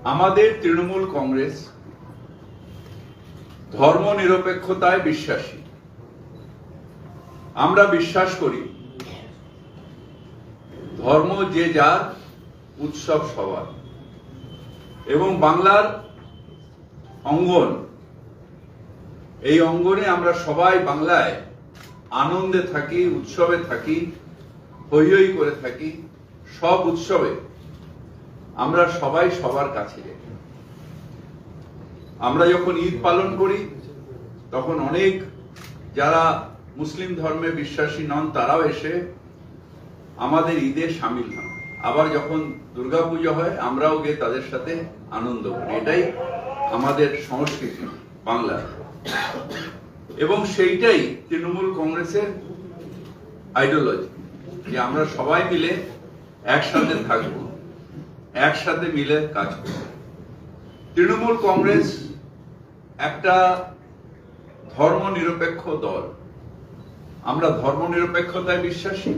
আমাদের তৃণমূল কংগ্রেস ধর্মনিরপেক্ষতায় বিশ্বাসী। আমরা বিশ্বাস করি ধর্ম যে যার, উৎসব সবার। এবং বাংলার অঙ্গন, এই অঙ্গনে আমরা সবাই বাংলায় আনন্দে থাকি, উৎসবে থাকি, হৈ হৈ করে থাকি। সব উৎসবে আমরা সবাই সবার কাছে যাই। আমরা যখন ঈদ পালন করি তখন অনেক যারা মুসলিম ধর্মে বিশ্বাসী নন তারাও এসে আমাদের ঈদে সামিল হন। আবার যখন দুর্গাপুজো হয় আমরাও গিয়ে তাদের সাথে আনন্দ করি। এটাই আমাদের সংস্কৃতি বাংলার, এবং সেইটাই তৃণমূল কংগ্রেসের আইডিওলজি, যে আমরা সবাই মিলে একসাথে থাকব, একসাথে মিলে কাজ করব। তৃণমূল কংগ্রেস একটা ধর্মনিরপেক্ষ দল। আমরা ধর্মনিরপেক্ষতায় বিশ্বাসী,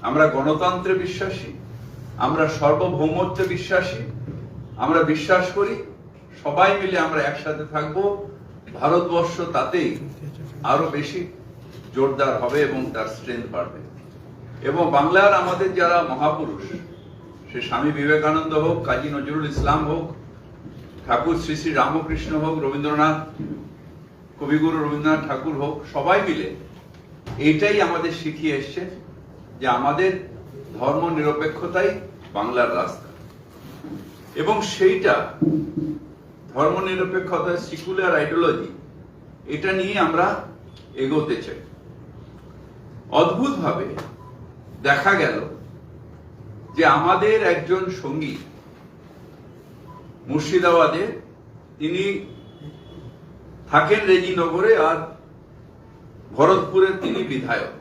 আমরা গণতন্ত্রে বিশ্বাসী, আমরা সার্বভৌমত্বে বিশ্বাসী। আমরা বিশ্বাস করি সবাই মিলে আমরা একসাথে থাকব। ভারতবর্ষ তাতেই আরো বেশি জোরদার হবে এবং তার স্ট্রেংথ বাড়বে। এবং বাংলার আমাদের যারা মহাপুরুষ, সে স্বামী বিবেকানন্দ হোক, কাজী নজরুল ইসলাম হোক, ঠাকুর শ্রী শ্রী রামকৃষ্ণ হোক, রবীন্দ্রনাথ, কবিগুরু রবীন্দ্রনাথ ঠাকুর হোক, সবাই মিলে এইটাই আমাদের শিখিয়ে এসছে যে আমাদের ধর্ম নিরপেক্ষতাই বাংলার রাস্তা। এবং সেইটা ধর্ম নিরপেক্ষতা, সেকুলার আইডিওলজি, এটা নিয়ে আমরা এগোতে চাই। অদ্ভুতভাবে দেখা গেল যে আমাদের একজন সঙ্গী মুর্শিদাবাদে, তিনি থাকেন রেজিনগরে, আর ভরতপুরে তিনি বিধায়ক।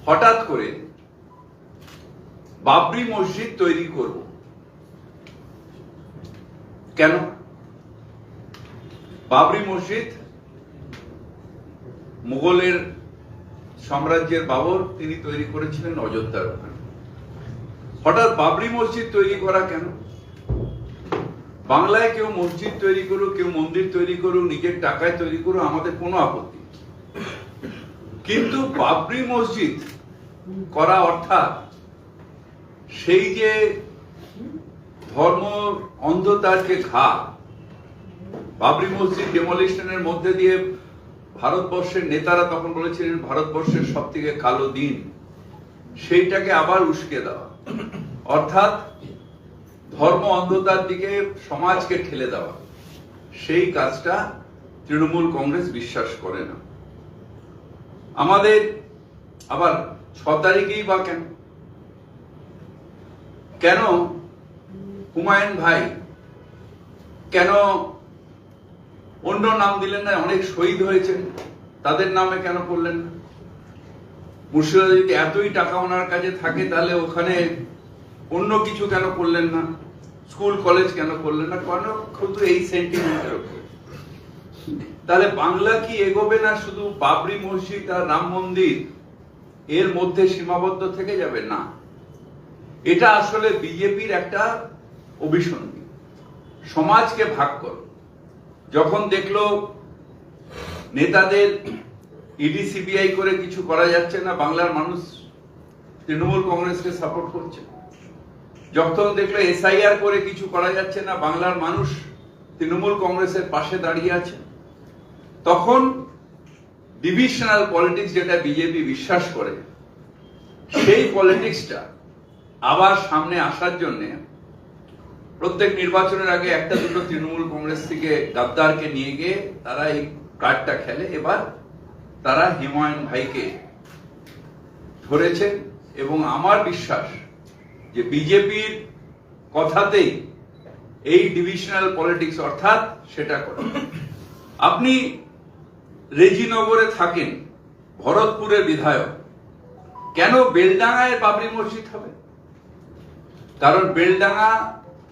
হঠাৎ করে বাবরি মসজিদ তৈরি করব কেন? বাবরি মসজিদ মুঘলের সাম্রাজ্যের বাবর তিনি তৈরি করেছিলেন অযোধ্যার ওখানে। হঠাৎ বাবরি মসজিদ তৈরি করা কেন? বাংলায় কেউ মসজিদ তৈরি করুক, কেউ মন্দির তৈরি করুক, নিজের টাকায় তৈরি করুক, আমাদের কোনো আপত্তি। কিন্তু বাবরি মসজিদ করা অর্থাৎ সেই যে ধর্ম অন্ধতার যে ঘা, বাবরি মসজিদ ডেমোলিশনের মধ্যে দিয়ে ভারতবর্ষের নেতারা তখন বলেছিলেন ভারতবর্ষের সব থেকে কালো দিন, সেইটাকে আবার উস্কে দেওয়া, অর্থাৎ ধর্ম অন্ধতার দিকে সমাজকে ঠেলে দেওয়া। সেই কাজটা তৃণমূল কংগ্রেস বিশ্বাস করে না। আমাদের আবার 6 তারিখেই বা কেন? কেন হুমায়ুন ভাই কেন অন্য নাম দিলেন না? অনেক শহীদ হয়েছেন, তাদের নামে কেন করলেন না? মুর্শিদাবাদে যদি এতই টাকা ওনার কাছে থাকে তাহলে ওখানে অন্য কিছু কেন করলেন না? স্কুল কলেজ কেন করলেন না? কেন শুধু এই সেন্টিমেন্টের উপর? তাহলে বাংলা কি এগোবে না শুধু বাবরি মসজিদ আর রাম মন্দির এর মধ্যে সীমাবদ্ধ থেকে যাবে? না, এটা আসলে বিজেপির একটা অভিসন্ধি, সমাজকে ভাগ করো। যখন দেখলো নেতাদের ইডি সিবিআই করে কিছু করা যাচ্ছে না, বাংলার মানুষ তৃণমূল কংগ্রেসকে সাপোর্ট করছে। যখন দেখলো এসআইআর করে কিছু করা যাচ্ছে না, বাংলার মানুষ তৃণমূল কংগ্রেসের পাশে দাঁড়িয়ে আছে। তখন ডিভিশনাল পলিটিক্স, যেটা বিজেপি বিশ্বাস করে, সেই পলিটিক্সটা আবার সামনে আসার জন্য প্রত্যেক নির্বাচনের আগে একটা দুটো তৃণমূল কংগ্রেস থেকে গাদ্দারকে নিয়ে গিয়ে তারা এই কার্ডটা খেলে। এবার তারা হুমায়ুন ভাইকে ধরেছে, এবং আমার বিশ্বাস যে বিজেপির কথাতেই এই ডিভিশনাল পলিটিক্স অর্থাৎ সেটা করে। আপনি রেজিনগরে থাকেন, ভরতপুরের বিধায়ক, কেন বেলডাঙ্গায় বাবরি মসজিদ হবে? কারণ বেলডাঙ্গা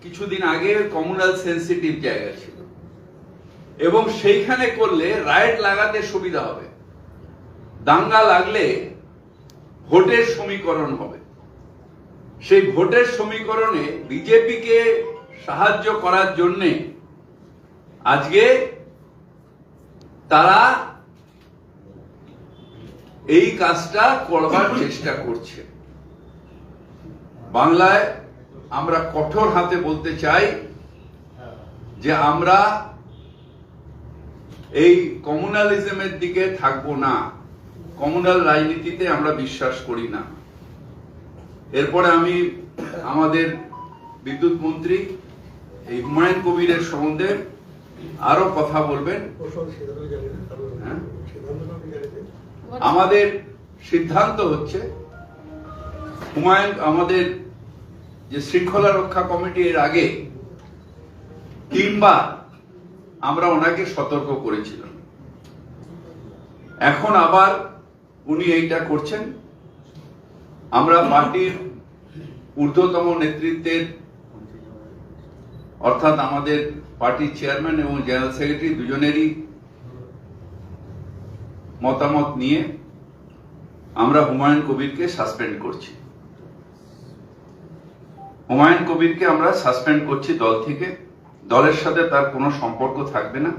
কিছুদিন আগে কমিউনাল সেন্সিটিভ জায়গা ছিল, এবং সেইখানে করলে রাইট লাগাতে সুবিধা হবে। দাঙ্গা লাগলে ভোটের সমীকরণ হবে, সেই ভোটের সমীকরণে বিজেপিকে সাহায্য করার জন্যে আজকে তারা এই কাজটা করবার চেষ্টা করছে। বাংলায় আমরা কঠোর হাতে বলতে চাই যে আমরা এই কমিউনালিজমের দিকে থাকবো না, কমিউনাল রাজনীতিতে আমরা বিশ্বাস করি না। এরপরে আমি আমাদের বিদ্যুৎ মন্ত্রী এই হুমায়ুন কবিরের সম্বন্ধে আরো কথা বলবেন। আমাদের সিদ্ধান্ত হচ্ছে হুমায়ুন, আমাদের যে শৃঙ্খলা রক্ষা কমিটি এর আগে 3 বার আমরা ওনাকে সতর্ক করেছিলাম, এখন আবার উনি এইটা করছেন। আমরা পার্টির ঊর্ধ্বতম নেতৃত্বের অর্থাৎ আমাদের পার্টির চেয়ারম্যান এবং জেনারেল সেক্রেটারি দুজনেরই মতামত নিয়ে আমরা হুমায়ুন কবিরকে সাসপেন্ড করছি। হুমায়ুন কবিরকে আমরা সাসপেন্ড করছি দল থেকে। দলের সাথে তার কোনো সম্পর্ক থাকবে না,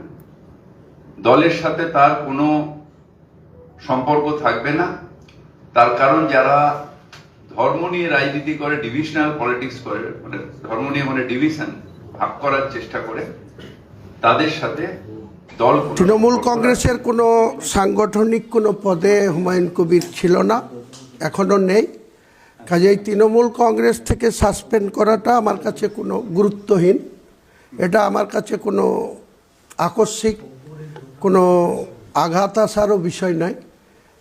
দলের সাথে তার কোনো সম্পর্ক থাকবে না। তার কারণ যারা ধর্ম নিয়ে রাজনীতি করে, ডিভিশনাল পলিটিক্স করে, মানে ধর্ম নিয়ে মানে ডিভিশন ভাগ করার চেষ্টা করে, তাদের সাথে দল। তৃণমূল কংগ্রেসের কোনো সাংগঠনিক কোনো পদে হুমায়ুন কবির ছিল না, এখনো নেই। কাজেই তৃণমূল কংগ্রেস থেকে সাসপেন্ড করাটা আমার কাছে কোনো গুরুত্বহীন, এটা আমার কাছে কোনো আকস্মিক কোনো আঘাত আসারও বিষয় নয়।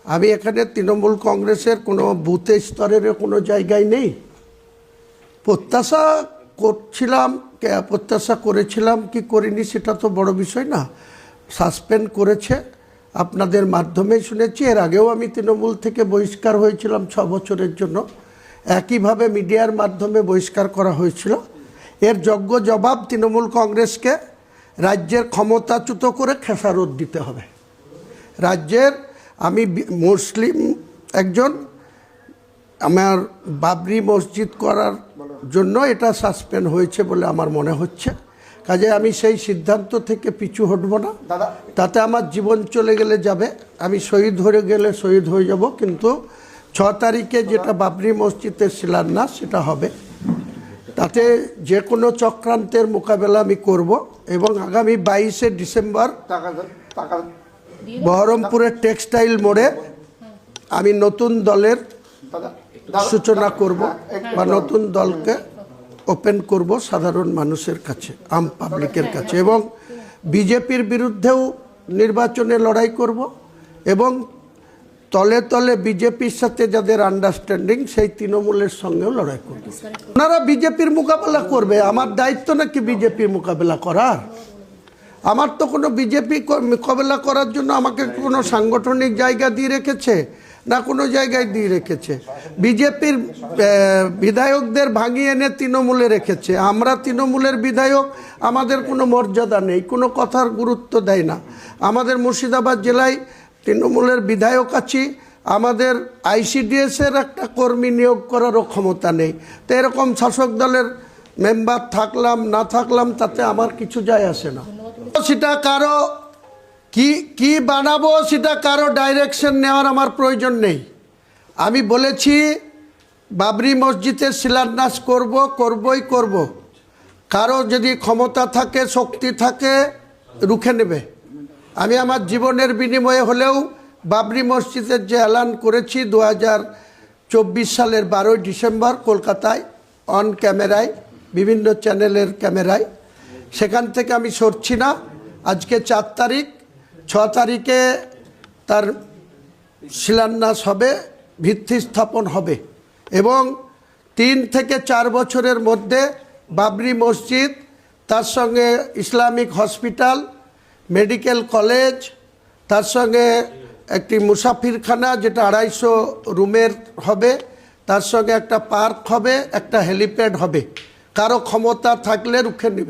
আমি এখানে তৃণমূল কংগ্রেসের কোনো বুথ স্তরের কোনো জায়গায় নেই। প্রত্যাশা করেছিলাম কি করিনি সেটা তো বড় বিষয় না। সাসপেন্ড করেছে আপনাদের মাধ্যমেই শুনেছি। এর আগেও আমি তৃণমূল থেকে বহিষ্কার হয়েছিলাম 6 বছরের জন্য, একইভাবে মিডিয়ার মাধ্যমে বহিষ্কার করা হয়েছিল। এর যোগ্য জবাব তৃণমূল কংগ্রেসকে রাজ্যের ক্ষমতাচ্যুত করে খেসারত দিতে হবে। রাজ্যের আমি মুসলিম একজন, আমার বাবরি মসজিদ করার জন্য এটা সাসপেন্ড হয়েছে বলে আমার মনে হচ্ছে। কাজে আমি সেই সিদ্ধান্ত থেকে পিছু হটব না। তাতে আমার জীবন চলে গেলে যাবে, আমি শহীদ হয়ে গেলে শহীদ হয়ে যাব, কিন্তু 6 তারিখে যেটা বাবরি মসজিদের শিলান্যাস সেটা হবে। তাতে যে কোনো চক্রান্তের মোকাবেলা আমি করব এবং আগামী 22শে ডিসেম্বর বহরমপুরের টেক্সটাইল মোড়ে আমি নতুন দলের সূচনা করব বা নতুন দলকে ওপেন করব সাধারণ মানুষের কাছে, আম পাবলিকের কাছে, এবং বিজেপির বিরুদ্ধেও নির্বাচনে লড়াই করব এবং তলে তলে বিজেপির সাথে যাদের আন্ডারস্ট্যান্ডিং সেই তৃণমূলের সঙ্গেও লড়াই করবে। ওনারা বিজেপির মোকাবেলা করবে, আমার দায়িত্ব নাকি বিজেপির মোকাবেলা করার? আমার তো কোনো বিজেপি মোকাবেলা করার জন্য আমাকে কোনো সাংগঠনিক জায়গা দিয়ে রেখেছে না কোনো জায়গায় দিয়ে রেখেছে। বিজেপির বিধায়কদের ভাঙিয়ে এনে তৃণমূলে রেখেছে। আমরা তৃণমূলের বিধায়ক, আমাদের কোনো মর্যাদা নেই, কোনো কথার গুরুত্ব দেয় না। আমাদের মুর্শিদাবাদ জেলায় তৃণমূলের বিধায়ক আছি, আমাদের আইসিডিএসের একটা কর্মী নিয়োগ করারও ক্ষমতা নেই। তো এরকম শাসক দলের মেম্বার থাকলাম না থাকলাম তাতে আমার কিছু যায় আসে না। সেটা কারো কি বানাবো সেটা কারো ডাইরেকশন নেওয়ার আমার প্রয়োজন নেই। আমি বলেছি বাবরি মসজিদের শিলান্যাস করব। কারো যদি ক্ষমতা থাকে, শক্তি থাকে, রুখে নেবে। আমি আমার জীবনের বিনিময়ে হলেও বাবরি মসজিদের যে এলান করেছি 2024 সালের 12ই ডিসেম্বর কলকাতায় অন ক্যামেরায়, বিভিন্ন চ্যানেলের ক্যামেরায়, সেখান থেকে আমি সরছি না। আজকে 4 তারিখ, 6 তারিখে তার শিলান্যাস হবে, ভিত্তি স্থাপন হবে এবং 3 থেকে 4 বছরের মধ্যে বাবরি মসজিদ, তার সঙ্গে ইসলামিক হসপিটাল, মেডিকেল কলেজ, তার সঙ্গে একটি মুসাফিরখানা যেটা 250 রুমের হবে, তার সঙ্গে একটা পার্ক হবে, একটা হেলিপ্যাড হবে। কারো ক্ষমতা থাকলে রুখে নেবে।